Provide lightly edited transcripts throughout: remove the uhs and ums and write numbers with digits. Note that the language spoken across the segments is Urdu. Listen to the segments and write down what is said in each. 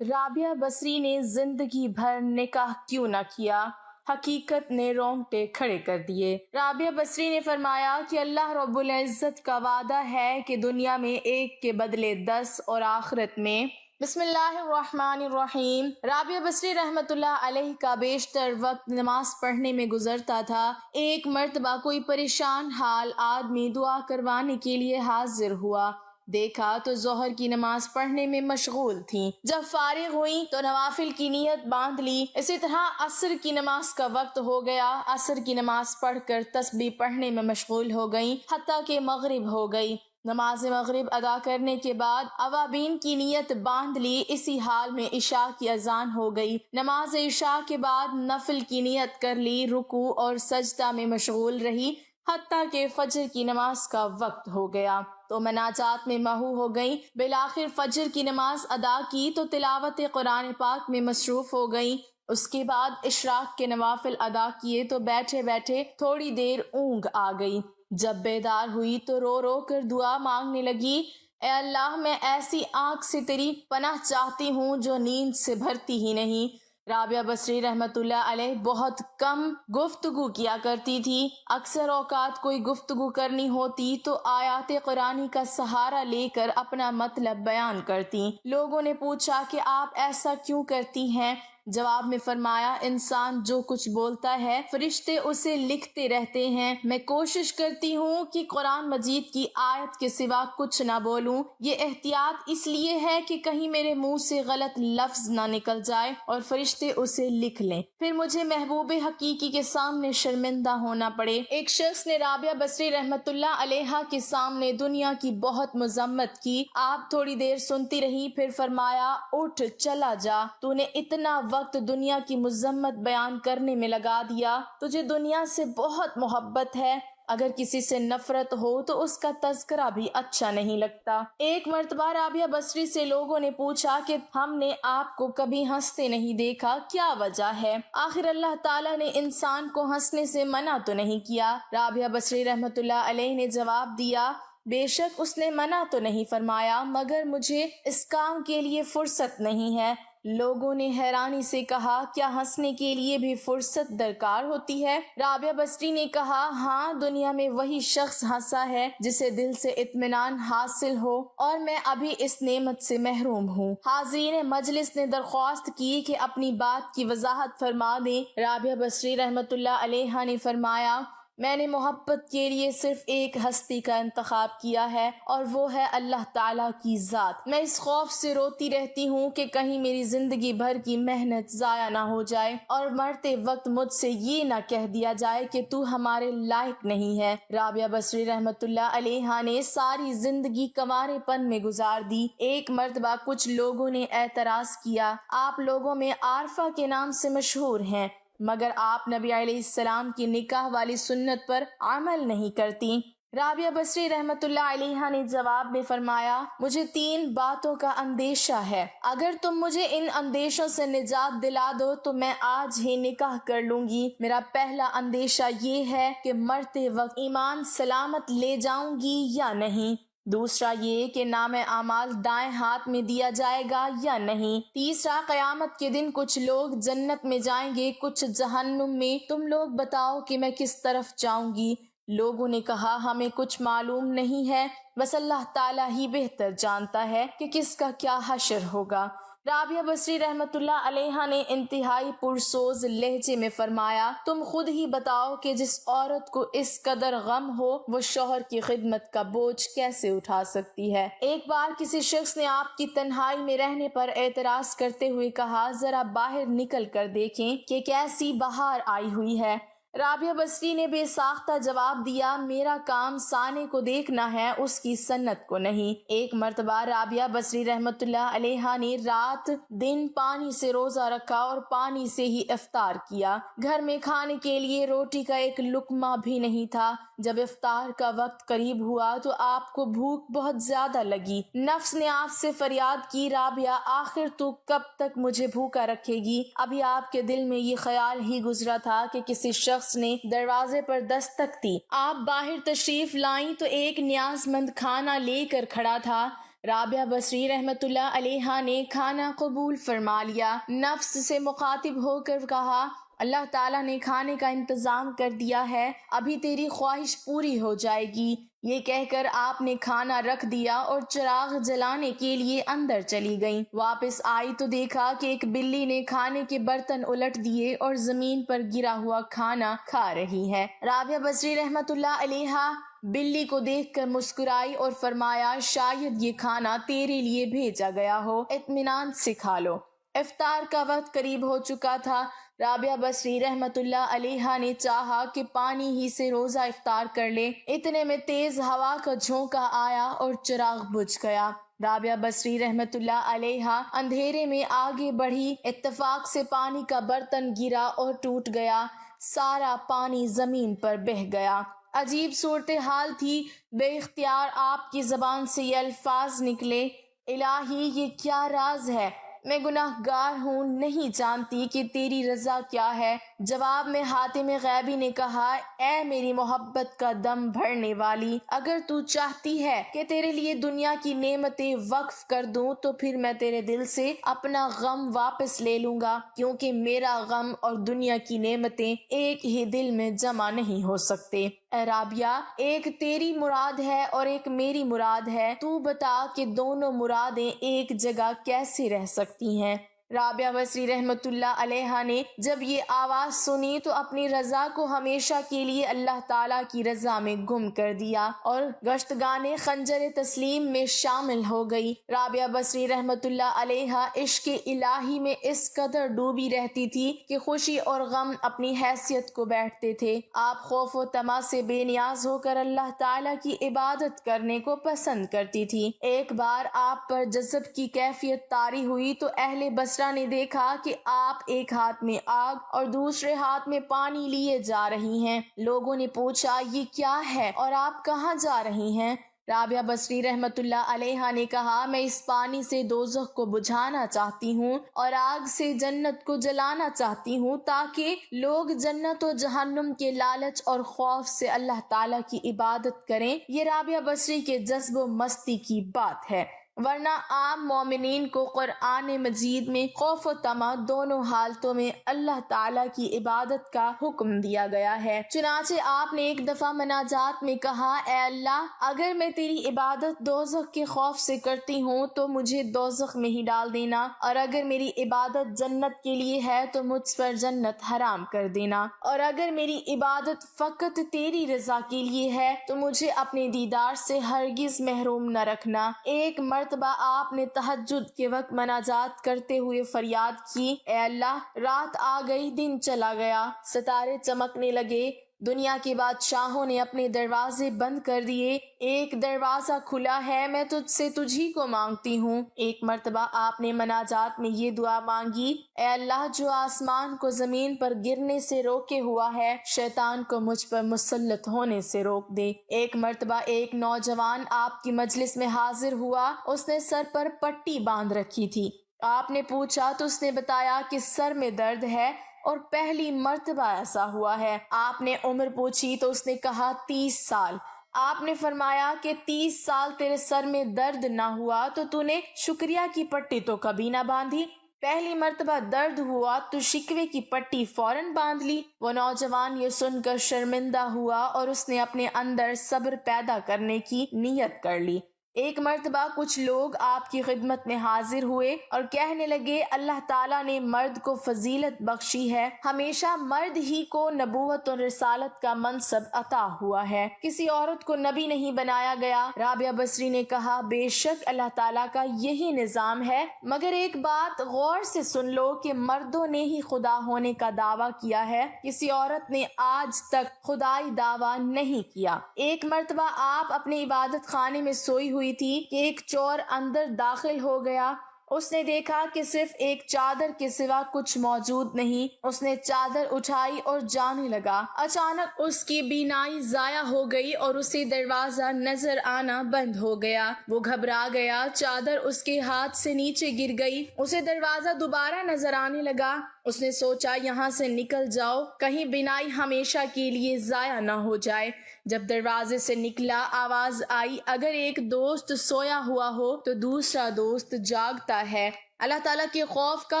رابعہ بصری نے زندگی بھر نکاح کیوں نہ کیا؟ حقیقت نے رونگٹے کھڑے کر دیے۔ رابعہ بصری نے فرمایا کہ اللہ رب العزت کا وعدہ ہے کہ دنیا میں ایک کے بدلے 10 اور آخرت میں۔ بسم اللہ الرحمن الرحیم۔ رابعہ بصری رحمۃ اللہ علیہ کا بیشتر وقت نماز پڑھنے میں گزرتا تھا۔ ایک مرتبہ کوئی پریشان حال آدمی دعا کروانے کے لیے حاضر ہوا۔ دیکھا تو ظہر کی نماز پڑھنے میں مشغول تھیں۔ جب فارغ ہوئی تو نوافل کی نیت باندھ لی۔ اسی طرح عصر کی نماز کا وقت ہو گیا۔ عصر کی نماز پڑھ کر تسبیح پڑھنے میں مشغول ہو گئیں حتیٰ کہ مغرب ہو گئی۔ نماز مغرب ادا کرنے کے بعد اوابین کی نیت باندھ لی۔ اسی حال میں عشاء کی اذان ہو گئی۔ نماز عشاء کے بعد نفل کی نیت کر لی، رکوع اور سجدہ میں مشغول رہی حتیٰ کہ فجر کی نماز کا وقت ہو گیا تو مناجات میں محو ہو گئیں۔ بالآخر فجر کی نماز ادا کی تو تلاوت قرآن پاک میں مصروف ہو گئیں۔ اس کے بعد اشراق کے نوافل ادا کیے تو بیٹھے بیٹھے تھوڑی دیر اونگ آ گئی۔ جب بیدار ہوئی تو رو رو کر دعا مانگنے لگی، اے اللہ، میں ایسی آنکھ سے تیری پناہ چاہتی ہوں جو نیند سے بھرتی ہی نہیں۔ رابعہ بصری رحمۃ اللہ علیہ بہت کم گفتگو کیا کرتی تھی۔ اکثر اوقات کوئی گفتگو کرنی ہوتی تو آیات قرآنی کا سہارا لے کر اپنا مطلب بیان کرتی۔ لوگوں نے پوچھا کہ آپ ایسا کیوں کرتی ہیں؟ جواب میں فرمایا، انسان جو کچھ بولتا ہے فرشتے اسے لکھتے رہتے ہیں۔ میں کوشش کرتی ہوں کہ قرآن مجید کی آیت کے سوا کچھ نہ بولوں۔ یہ احتیاط اس لیے ہے کہ کہیں میرے منہ سے غلط لفظ نہ نکل جائے اور فرشتے اسے لکھ لیں، پھر مجھے محبوب حقیقی کے سامنے شرمندہ ہونا پڑے۔ ایک شخص نے رابعہ بصری رحمۃ اللہ علیہا کے سامنے دنیا کی بہت مذمت کی۔ آپ تھوڑی دیر سنتی رہی، پھر فرمایا، اٹھ چلا جا، تو نے اتنا وقت دنیا کی مذمت بیان کرنے میں لگا دیا۔ تجھے دنیا سے بہت محبت ہے، اگر کسی سے نفرت ہو تو اس کا تذکرہ بھی اچھا نہیں لگتا۔ ایک مرتبہ رابعہ بصری سے لوگوں نے پوچھا کہ ہم نے آپ کو کبھی ہنستے نہیں دیکھا، کیا وجہ ہے؟ آخر اللہ تعالیٰ نے انسان کو ہنسنے سے منع تو نہیں کیا؟ رابعہ بصری رحمۃ اللہ علیہ نے جواب دیا، بے شک اس نے منع تو نہیں فرمایا، مگر مجھے اس کام کے لیے فرصت نہیں ہے۔ لوگوں نے حیرانی سے کہا، کیا ہنسنے کے لیے بھی فرصت درکار ہوتی ہے؟ رابعہ بصری نے کہا، ہاں، دنیا میں وہی شخص ہنسا ہے جسے دل سے اطمینان حاصل ہو، اور میں ابھی اس نعمت سے محروم ہوں۔ حاضرین مجلس نے درخواست کی کہ اپنی بات کی وضاحت فرما دیں۔ رابعہ بصری رحمۃ اللہ علیہ نے فرمایا، میں نے محبت کے لیے صرف ایک ہستی کا انتخاب کیا ہے اور وہ ہے اللہ تعالیٰ کی ذات۔ میں اس خوف سے روتی رہتی ہوں کہ کہیں میری زندگی بھر کی محنت ضائع نہ ہو جائے اور مرتے وقت مجھ سے یہ نہ کہہ دیا جائے کہ تو ہمارے لائق نہیں ہے۔ رابعہ بصری رحمۃ اللہ علیہ نے ساری زندگی کنوارے پن میں گزار دی۔ ایک مرتبہ کچھ لوگوں نے اعتراض کیا، آپ لوگوں میں عارفہ کے نام سے مشہور ہیں، مگر آپ نبی علیہ السلام کی نکاح والی سنت پر عمل نہیں کرتی۔ رابعہ بصری رحمۃ اللہ علیہ نے جواب میں فرمایا، مجھے 3 باتوں کا اندیشہ ہے، اگر تم مجھے ان اندیشوں سے نجات دلا دو تو میں آج ہی نکاح کر لوں گی۔ میرا پہلا اندیشہ یہ ہے کہ مرتے وقت ایمان سلامت لے جاؤں گی یا نہیں، دوسرا یہ کہ نام اعمال دائیں ہاتھ میں دیا جائے گا یا نہیں، تیسرا قیامت کے دن کچھ لوگ جنت میں جائیں گے، کچھ جہنم میں، تم لوگ بتاؤ کہ میں کس طرف جاؤں گی؟ لوگوں نے کہا، ہمیں کچھ معلوم نہیں ہے، بس اللہ تعالیٰ ہی بہتر جانتا ہے کہ کس کا کیا حشر ہوگا۔ رابعہ بصری رحمۃ اللہ علیہ نے انتہائی پرسوز لہجے میں فرمایا، تم خود ہی بتاؤ کہ جس عورت کو اس قدر غم ہو وہ شوہر کی خدمت کا بوجھ کیسے اٹھا سکتی ہے؟ ایک بار کسی شخص نے آپ کی تنہائی میں رہنے پر اعتراض کرتے ہوئے کہا، ذرا باہر نکل کر دیکھیں کہ کیسی بہار آئی ہوئی ہے۔ رابعہ بصری نے بے ساختہ جواب دیا، میرا کام سانے کو دیکھنا ہے، اس کی سنت کو نہیں۔ ایک مرتبہ رابعہ بصری رحمۃ اللہ علیہ نے رات دن پانی سے روزہ رکھا اور پانی سے ہی افطار کیا۔ گھر میں کھانے کے لیے روٹی کا ایک لقمہ بھی نہیں تھا۔ جب افطار کا وقت قریب ہوا تو آپ کو بھوک بہت زیادہ لگی۔ نفس نے آپ سے فریاد کی، رابعہ، آخر تو کب تک مجھے بھوکا رکھے گی؟ ابھی آپ کے دل میں یہ خیال ہی گزرا تھا کہ کسی شخص نے دروازے پر دستک دی۔ آپ باہر تشریف لائیں تو ایک نیاز مند کھانا لے کر کھڑا تھا۔ رابعہ بصری رحمۃ اللہ علیہا نے کھانا قبول فرما لیا۔ نفس سے مخاطب ہو کر کہا، اللہ تعالیٰ نے کھانے کا انتظام کر دیا ہے، ابھی تیری خواہش پوری ہو جائے گی۔ یہ کہہ کر آپ نے کھانا رکھ دیا اور چراغ جلانے کے لیے اندر چلی گئیں۔ واپس آئی تو دیکھا کہ ایک بلی نے کھانے کے برتن الٹ دیے اور زمین پر گرا ہوا کھانا کھا رہی ہے۔ رابعہ بصری رحمۃ اللہ علیہا بلی کو دیکھ کر مسکرائی اور فرمایا، شاید یہ کھانا تیرے لیے بھیجا گیا ہو، اطمینان سے کھا لو۔ افطار کا وقت قریب ہو چکا تھا۔ رابعہ بصری رحمۃ اللہ علیہا نے چاہا کہ پانی ہی سے روزہ افطار کر لے، اتنے میں تیز ہوا کا جھونکا آیا اور چراغ بجھ گیا۔ رابعہ بصری رحمۃ اللہ علیہا اندھیرے میں آگے بڑھی، اتفاق سے پانی کا برتن گرا اور ٹوٹ گیا، سارا پانی زمین پر بہہ گیا۔ عجیب صورتحال تھی۔ بے اختیار آپ کی زبان سے یہ الفاظ نکلے، الہی یہ کیا راز ہے، میں گناہ گار ہوں، نہیں جانتی کہ تیری رضا کیا ہے۔ جواب میں حاتم غیبی نے کہا، اے میری محبت کا دم بھرنے والی، اگر تو چاہتی ہے کہ تیرے لیے دنیا کی نعمتیں وقف کر دوں تو پھر میں تیرے دل سے اپنا غم واپس لے لوں گا، کیونکہ میرا غم اور دنیا کی نعمتیں ایک ہی دل میں جمع نہیں ہو سکتے۔ اے رابعہ، ایک تیری مراد ہے اور ایک میری مراد ہے، تو بتا کہ دونوں مرادیں ایک جگہ کیسے رہ سکتی ہیں؟ رابعہ بصری رحمۃ اللہ علیہا نے جب یہ آواز سنی تو اپنی رضا کو ہمیشہ کے لیے اللہ تعالیٰ کی رضا میں گم کر دیا اور گشتگان خنجر تسلیم میں شامل ہو گئی۔ رابعہ بصری رحمۃ اللہ علیہا عشق الہی میں اس قدر ڈوبی رہتی تھی کہ خوشی اور غم اپنی حیثیت کو بیٹھتے تھے۔ آپ خوف و طمع سے بے نیاز ہو کر اللہ تعالیٰ کی عبادت کرنے کو پسند کرتی تھی۔ ایک بار آپ پر جذب کی کیفیت طاری ہوئی تو اہل بصرہ نے دیکھا کہ آپ ایک ہاتھ میں آگ اور دوسرے ہاتھ میں پانی لیے جا رہی ہیں۔ لوگوں نے پوچھا، یہ کیا ہے اور آپ کہاں جا رہی ہیں؟ رابعہ بصری رحمۃ اللہ علیہا نے کہا، میں اس پانی سے دوزخ کو بجھانا چاہتی ہوں اور آگ سے جنت کو جلانا چاہتی ہوں، تاکہ لوگ جنت و جہنم کے لالچ اور خوف سے اللہ تعالیٰ کی عبادت کریں۔ یہ رابعہ بصری کے جذب و مستی کی بات ہے، ورنہ عام مومنین کو قرآن مجید میں خوف و طمع دونوں حالتوں میں اللہ تعالیٰ کی عبادت کا حکم دیا گیا ہے۔ چنانچہ آپ نے ایک دفعہ مناجات میں کہا، اے اللہ، اگر میں تیری عبادت دوزخ کے خوف سے کرتی ہوں تو مجھے دوزخ میں ہی ڈال دینا، اور اگر میری عبادت جنت کے لیے ہے تو مجھ پر جنت حرام کر دینا، اور اگر میری عبادت فقط تیری رضا کے لیے ہے تو مجھے اپنے دیدار سے ہرگز محروم نہ رکھنا۔ ایک مرتبہ آپ نے تہجد کے وقت مناجات کرتے ہوئے فریاد کی، اے اللہ، رات آ گئی، دن چلا گیا، ستارے چمکنے لگے، دنیا کے بادشاہوں نے اپنے دروازے بند کر دیے، ایک دروازہ کھلا ہے، میں تجھ سے تجھی کو مانگتی ہوں۔ ایک مرتبہ آپ نے مناجات میں یہ دعا مانگی، اے اللہ، جو آسمان کو زمین پر گرنے سے روکے ہوا ہے، شیطان کو مجھ پر مسلط ہونے سے روک دے۔ ایک مرتبہ ایک نوجوان آپ کی مجلس میں حاضر ہوا، اس نے سر پر پٹی باندھ رکھی تھی۔ آپ نے پوچھا تو اس نے بتایا کہ سر میں درد ہے اور پہلی مرتبہ ایسا ہوا ہے۔ آپ نے عمر پوچھی تو اس نے کہا 30 سال۔ آپ نے فرمایا کہ 30 سال تیرے سر میں درد نہ ہوا تو نے شکریہ کی پٹی تو کبھی نہ باندھی، پہلی مرتبہ درد ہوا تو شکوے کی پٹی فوراً باندھ لی۔ وہ نوجوان یہ سن کر شرمندہ ہوا اور اس نے اپنے اندر صبر پیدا کرنے کی نیت کر لی۔ ایک مرتبہ کچھ لوگ آپ کی خدمت میں حاضر ہوئے اور کہنے لگے، اللہ تعالیٰ نے مرد کو فضیلت بخشی ہے، ہمیشہ مرد ہی کو نبوت اور رسالت کا منصب عطا ہوا ہے، کسی عورت کو نبی نہیں بنایا گیا۔ رابعہ بصری نے کہا، بے شک اللہ تعالیٰ کا یہی نظام ہے، مگر ایک بات غور سے سن لو کہ مردوں نے ہی خدا ہونے کا دعویٰ کیا ہے، کسی عورت نے آج تک خدائی دعویٰ نہیں کیا۔ ایک مرتبہ آپ اپنے عبادت خانے میں سوئی ہوئی تھی کہ ایک چور اندر داخل ہو گیا۔ اس نے دیکھا کہ صرف ایک چادر کے سوا کچھ موجود نہیں۔ اس نے چادر اٹھائی اور جانے لگا۔ اچانک اس کی بینائی ضائع ہو گئی اور اسے دروازہ نظر آنا بند ہو گیا۔ وہ گھبرا گیا، چادر اس کے ہاتھ سے نیچے گر گئی، اسے دروازہ دوبارہ نظر آنے لگا۔ اس نے سوچا، یہاں سے نکل جاؤ، کہیں بینائی ہمیشہ کے لیے ضائع نہ ہو جائے۔ جب دروازے سے نکلا آواز آئی، اگر ایک دوست سویا ہوا ہو تو دوسرا دوست جاگتا ہے۔ اللہ تعالیٰ کے خوف کا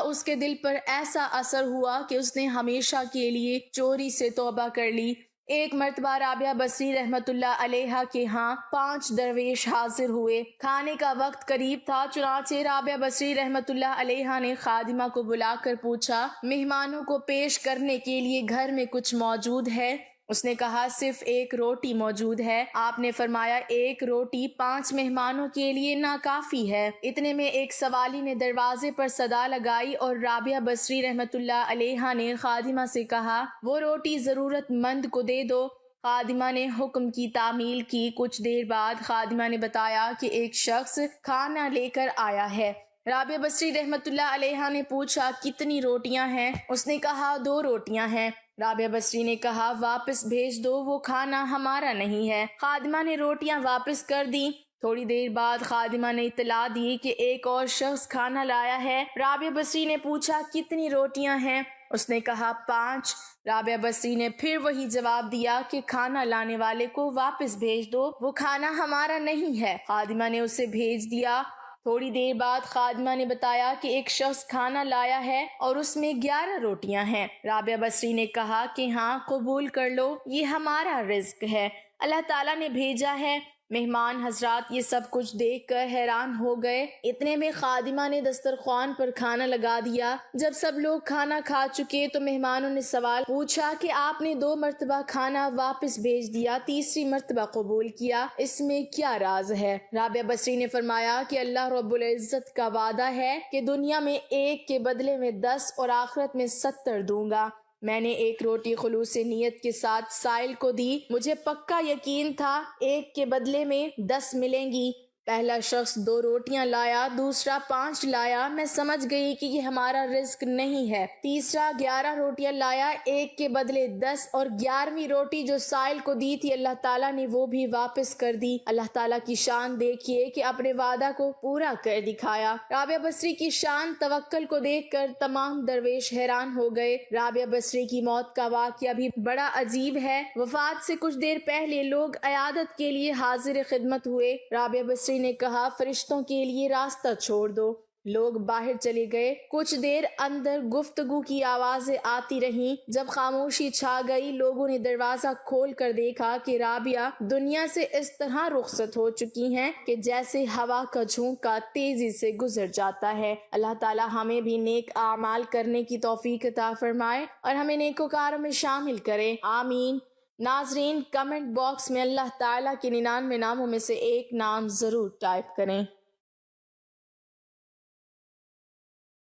اس کے دل پر ایسا اثر ہوا کہ اس نے ہمیشہ کے لیے چوری سے توبہ کر لی۔ ایک مرتبہ رابعہ بصری رحمت اللہ علیہا کے ہاں 5 درویش حاضر ہوئے۔ کھانے کا وقت قریب تھا، چنانچہ رابعہ بصری رحمت اللہ علیہا نے خادمہ کو بلا کر پوچھا، مہمانوں کو پیش کرنے کے لیے گھر میں کچھ موجود ہے؟ اس نے کہا، صرف 1 روٹی موجود ہے۔ آپ نے فرمایا، 1 روٹی 5 مہمانوں کے لیے ناکافی ہے۔ اتنے میں ایک سوالی نے دروازے پر صدا لگائی اور رابعہ بصری رحمت اللہ علیہا نے خادمہ سے کہا، وہ روٹی ضرورت مند کو دے دو۔ خادمہ نے حکم کی تعمیل کی۔ کچھ دیر بعد خادمہ نے بتایا کہ ایک شخص کھانا لے کر آیا ہے۔ رابعہ بصری رحمت اللہ علیہا نے پوچھا، کتنی روٹیاں ہیں؟ اس نے کہا، 2 روٹیاں ہیں۔ رابعہ بصری نے کہا، واپس بھیج دو، وہ کھانا ہمارا نہیں ہے۔ خادمہ نے روٹیاں واپس کر دیں۔ تھوڑی دیر بعد خادمہ نے اطلاع دی کہ ایک اور شخص کھانا لایا ہے۔ رابعہ بصری نے پوچھا، کتنی روٹیاں ہیں؟ اس نے کہا، 5۔ رابعہ بصری نے پھر وہی جواب دیا کہ کھانا لانے والے کو واپس بھیج دو، وہ کھانا ہمارا نہیں ہے۔ خادمہ نے اسے بھیج دیا۔ تھوڑی دیر بعد خادمہ نے بتایا کہ ایک شخص کھانا لایا ہے اور اس میں 11 روٹیاں ہیں۔ رابعہ بصری نے کہا کہ ہاں، قبول کر لو، یہ ہمارا رزق ہے، اللہ تعالیٰ نے بھیجا ہے۔ مہمان حضرات یہ سب کچھ دیکھ کر حیران ہو گئے۔ اتنے میں خادمہ نے دسترخوان پر کھانا لگا دیا۔ جب سب لوگ کھانا کھا چکے تو مہمانوں نے سوال پوچھا کہ آپ نے 2 مرتبہ کھانا واپس بھیج دیا، تیسری مرتبہ قبول کیا، اس میں کیا راز ہے؟ رابعہ بصری نے فرمایا کہ اللہ رب العزت کا وعدہ ہے کہ دنیا میں 1 کے بدلے میں 10 اور آخرت میں 70 دوں گا۔ میں نے 1 روٹی خلوص نیت کے ساتھ سائل کو دی، مجھے پکا یقین تھا 1 کے بدلے میں 10 ملیں گی۔ پہلا شخص 2 روٹیاں لایا، دوسرا 5 لایا، میں سمجھ گئی کہ یہ ہمارا رزق نہیں ہے۔ تیسرا 11 روٹیاں لایا، 1 کے بدلے 10، اور 11ویں روٹی جو سائل کو دی تھی اللہ تعالیٰ نے وہ بھی واپس کر دی۔ اللہ تعالیٰ کی شان دیکھیے کہ اپنے وعدہ کو پورا کر دکھایا۔ رابعہ بصری کی شان توکل کو دیکھ کر تمام درویش حیران ہو گئے۔ رابعہ بصری کی موت کا واقعہ بھی بڑا عجیب ہے۔ وفات سے کچھ دیر پہلے لوگ عیادت کے لیے حاضر خدمت ہوئے۔ رابعہ بصری نے کہا، فرشتوں کے لیے راستہ چھوڑ دو۔ لوگ باہر چلے گئے۔ کچھ دیر اندر گفتگو کی آوازیں آتی رہیں۔ جب خاموشی چھا گئی، لوگوں نے دروازہ کھول کر دیکھا کہ رابعہ دنیا سے اس طرح رخصت ہو چکی ہیں کہ جیسے ہوا کا جھونکا تیزی سے گزر جاتا ہے۔ اللہ تعالی ہمیں بھی نیک اعمال کرنے کی توفیق عطا فرمائے اور ہمیں نیکوکاروں میں شامل کرے، آمین۔ ناظرین، کمنٹ باکس میں اللہ تعالیٰ کے 99 ناموں میں سے ایک نام ضرور ٹائپ کریں۔